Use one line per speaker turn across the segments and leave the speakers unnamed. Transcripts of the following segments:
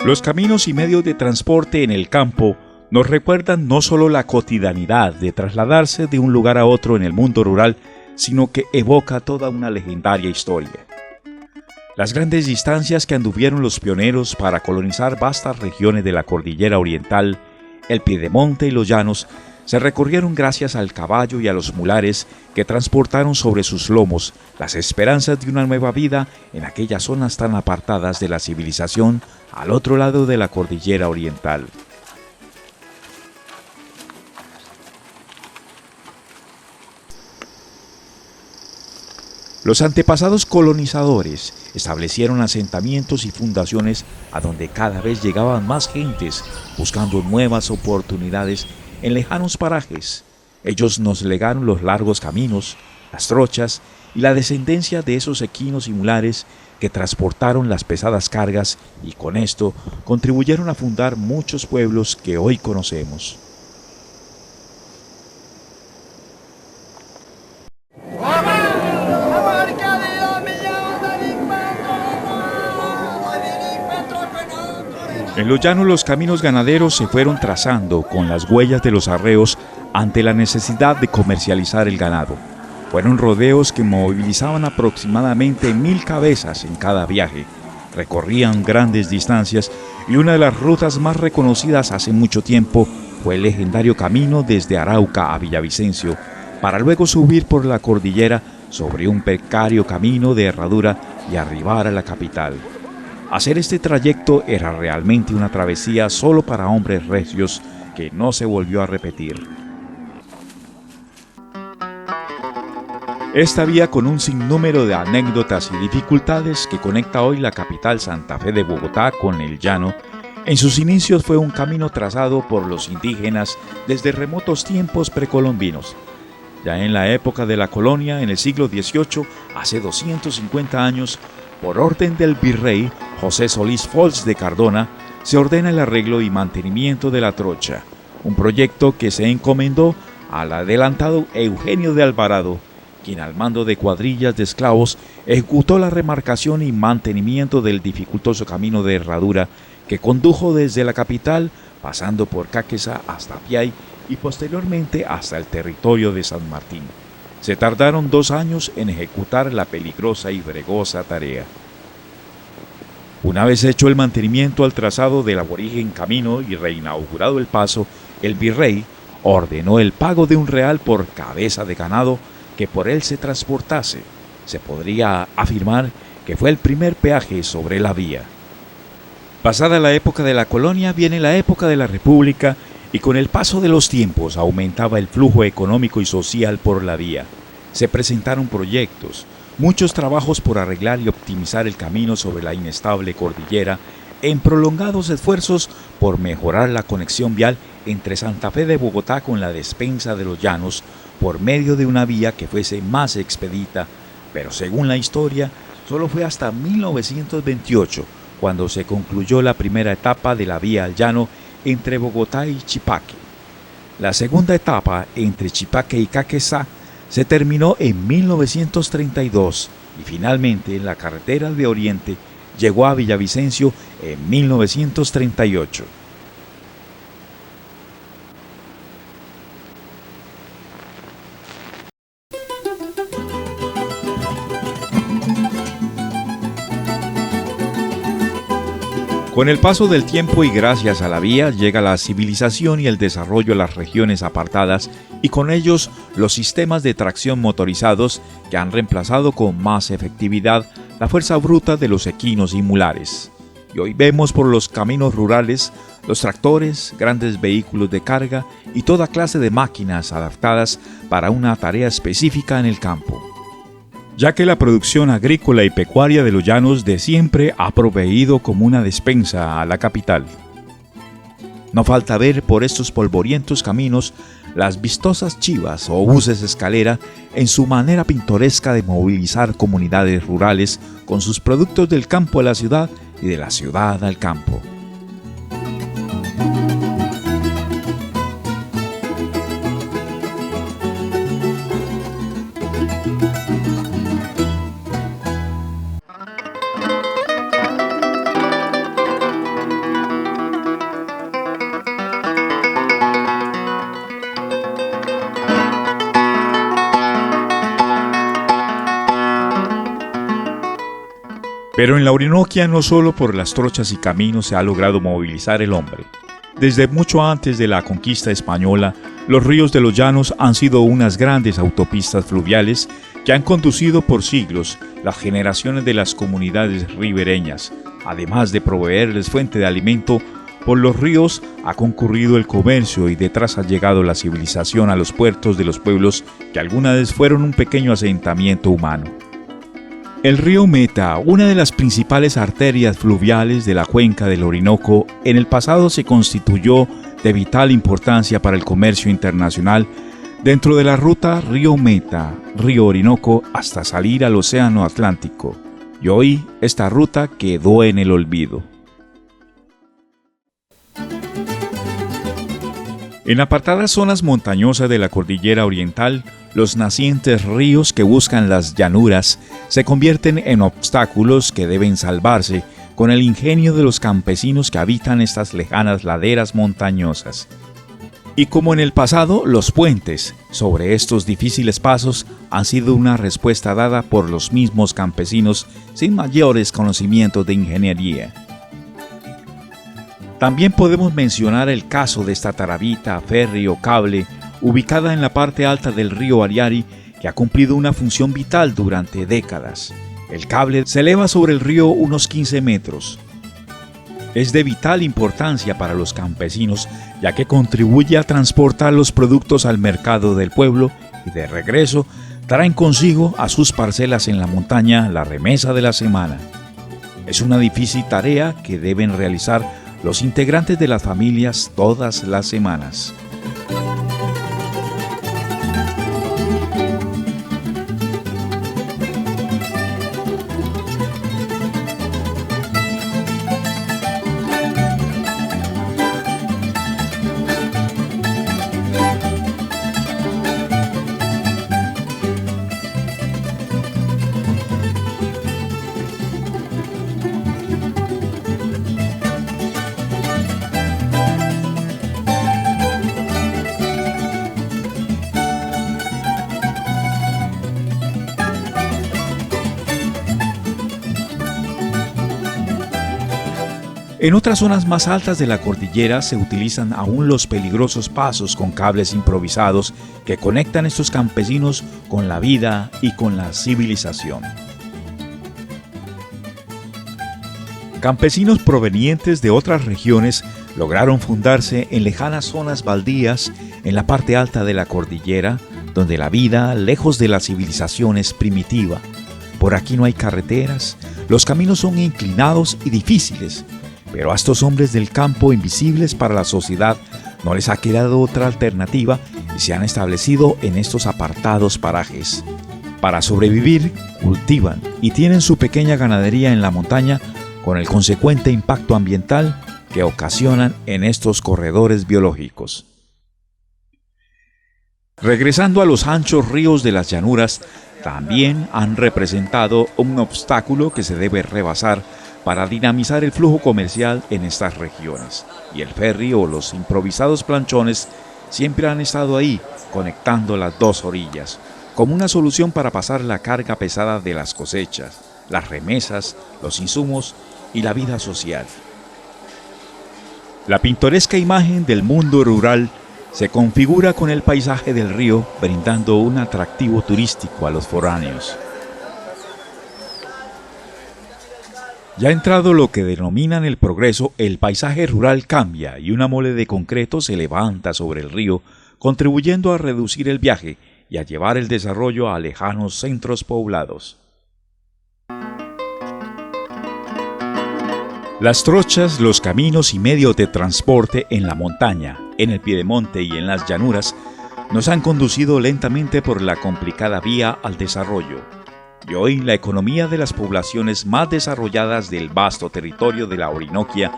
Los caminos y medios de transporte en el campo nos recuerdan no solo la cotidianidad de trasladarse de un lugar a otro en el mundo rural, sino que evoca toda una legendaria historia. Las grandes distancias que anduvieron los pioneros para colonizar vastas regiones de la cordillera oriental, el piedemonte y los llanos, se recorrieron gracias al caballo y a los mulares que transportaron sobre sus lomos las esperanzas de una nueva vida en aquellas zonas tan apartadas de la civilización al otro lado de la cordillera oriental. Los antepasados colonizadores establecieron asentamientos y fundaciones a donde cada vez llegaban más gentes buscando nuevas oportunidades en lejanos parajes. Ellos nos legaron los largos caminos, las trochas y la descendencia de esos equinos y mulares que transportaron las pesadas cargas y con esto contribuyeron a fundar muchos pueblos que hoy conocemos. En los llanos los caminos ganaderos se fueron trazando con las huellas de los arreos ante la necesidad de comercializar el ganado. Fueron rodeos que movilizaban aproximadamente 1000 cabezas en cada viaje. Recorrían grandes distancias y una de las rutas más reconocidas hace mucho tiempo fue el legendario camino desde Arauca a Villavicencio, para luego subir por la cordillera sobre un precario camino de herradura y arribar a la capital. Hacer este trayecto era realmente una travesía solo para hombres recios que no se volvió a repetir. Esta vía con un sinnúmero de anécdotas y dificultades que conecta hoy la capital Santa Fe de Bogotá con el llano, en sus inicios fue un camino trazado por los indígenas desde remotos tiempos precolombinos. Ya en la época de la colonia, en el siglo XVIII, hace 250 años, por orden del virrey José Solís Fols de Cardona, se ordena el arreglo y mantenimiento de la trocha, un proyecto que se encomendó al adelantado Eugenio de Alvarado, quien al mando de cuadrillas de esclavos ejecutó la remarcación y mantenimiento del dificultoso camino de herradura que condujo desde la capital, pasando por Caquetá hasta Piay y posteriormente hasta el territorio de San Martín. Se tardaron 2 años en ejecutar la peligrosa y fregosa tarea. Una vez hecho el mantenimiento al trazado del aborigen camino y reinaugurado el paso, el virrey ordenó el pago de £1 por cabeza de ganado que por él se transportase. Se podría afirmar que fue el primer peaje sobre la vía. Pasada la época de la colonia viene la época de la República y con el paso de los tiempos aumentaba el flujo económico y social por la vía. Se presentaron proyectos, muchos trabajos por arreglar y optimizar el camino sobre la inestable cordillera, en prolongados esfuerzos por mejorar la conexión vial entre Santa Fe de Bogotá con la despensa de los llanos por medio de una vía que fuese más expedita, pero según la historia, solo fue hasta 1928 cuando se concluyó la primera etapa de la vía al llano entre Bogotá y Chipaque. La segunda etapa entre Chipaque y Caquetá se terminó en 1932 y finalmente la carretera de Oriente llegó a Villavicencio en 1938. Con el paso del tiempo y gracias a la vía llega la civilización y el desarrollo a las regiones apartadas y con ellos los sistemas de tracción motorizados que han reemplazado con más efectividad la fuerza bruta de los equinos y mulares. Y hoy vemos por los caminos rurales los tractores, grandes vehículos de carga y toda clase de máquinas adaptadas para una tarea específica en el campo, ya que la producción agrícola y pecuaria de los llanos de siempre ha proveído como una despensa a la capital. No falta ver por estos polvorientos caminos las vistosas chivas o buses escalera en su manera pintoresca de movilizar comunidades rurales con sus productos del campo a la ciudad y de la ciudad al campo. Pero en la Orinoquia no solo por las trochas y caminos se ha logrado movilizar el hombre. Desde mucho antes de la conquista española, los ríos de los llanos han sido unas grandes autopistas fluviales que han conducido por siglos las generaciones de las comunidades ribereñas. Además de proveerles fuente de alimento, por los ríos ha concurrido el comercio y detrás ha llegado la civilización a los puertos de los pueblos que alguna vez fueron un pequeño asentamiento humano. El río Meta, una de las principales arterias fluviales de la cuenca del Orinoco, en el pasado se constituyó de vital importancia para el comercio internacional dentro de la ruta Río Meta, Río Orinoco, hasta salir al Océano Atlántico. Y hoy esta ruta quedó en el olvido. En apartadas zonas montañosas de la cordillera oriental, los nacientes ríos que buscan las llanuras se convierten en obstáculos que deben salvarse con el ingenio de los campesinos que habitan estas lejanas laderas montañosas. Y como en el pasado, los puentes sobre estos difíciles pasos han sido una respuesta dada por los mismos campesinos sin mayores conocimientos de ingeniería. También podemos mencionar el caso de esta tarabita, ferry o cable, ubicada en la parte alta del río Ariari, que ha cumplido una función vital durante décadas. El cable se eleva sobre el río unos 15 metros. Es de vital importancia para los campesinos, ya que contribuye a transportar los productos al mercado del pueblo y de regreso traen consigo a sus parcelas en la montaña la remesa de la semana. Es una difícil tarea que deben realizar los integrantes de las familias todas las semanas. En otras zonas más altas de la cordillera se utilizan aún los peligrosos pasos con cables improvisados que conectan a estos campesinos con la vida y con la civilización. Campesinos provenientes de otras regiones lograron fundarse en lejanas zonas baldías en la parte alta de la cordillera, donde la vida, lejos de la civilización, es primitiva. Por aquí no hay carreteras, los caminos son inclinados y difíciles. Pero a estos hombres del campo invisibles para la sociedad no les ha quedado otra alternativa y se han establecido en estos apartados parajes. Para sobrevivir, cultivan y tienen su pequeña ganadería en la montaña con el consecuente impacto ambiental que ocasionan en estos corredores biológicos. Regresando a los anchos ríos de las llanuras, también han representado un obstáculo que se debe rebasar para dinamizar el flujo comercial en estas regiones, y el ferry o los improvisados planchones siempre han estado ahí, conectando las dos orillas, como una solución para pasar la carga pesada de las cosechas, las remesas, los insumos y la vida social. La pintoresca imagen del mundo rural se configura con el paisaje del río, brindando un atractivo turístico a los foráneos. Ya entrado lo que denominan el progreso, el paisaje rural cambia y una mole de concreto se levanta sobre el río, contribuyendo a reducir el viaje y a llevar el desarrollo a lejanos centros poblados. Las trochas, los caminos y medios de transporte en la montaña, en el piedemonte y en las llanuras nos han conducido lentamente por la complicada vía al desarrollo. Y hoy la economía de las poblaciones más desarrolladas del vasto territorio de la Orinoquia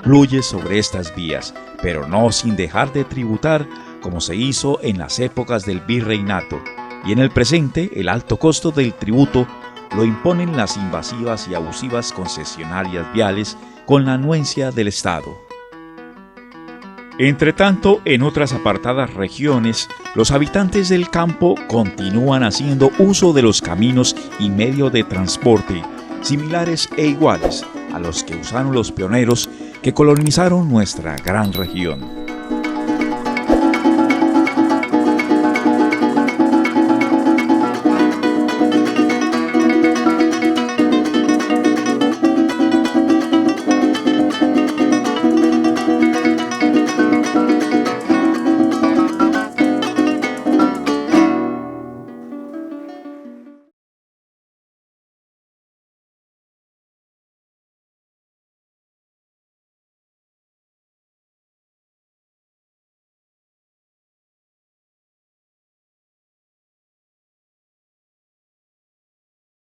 fluye sobre estas vías, pero no sin dejar de tributar como se hizo en las épocas del virreinato. Y en el presente, el alto costo del tributo lo imponen las invasivas y abusivas concesionarias viales con la anuencia del Estado. Entretanto, en otras apartadas regiones, los habitantes del campo continúan haciendo uso de los caminos y medios de transporte similares e iguales a los que usaron los pioneros que colonizaron nuestra gran región.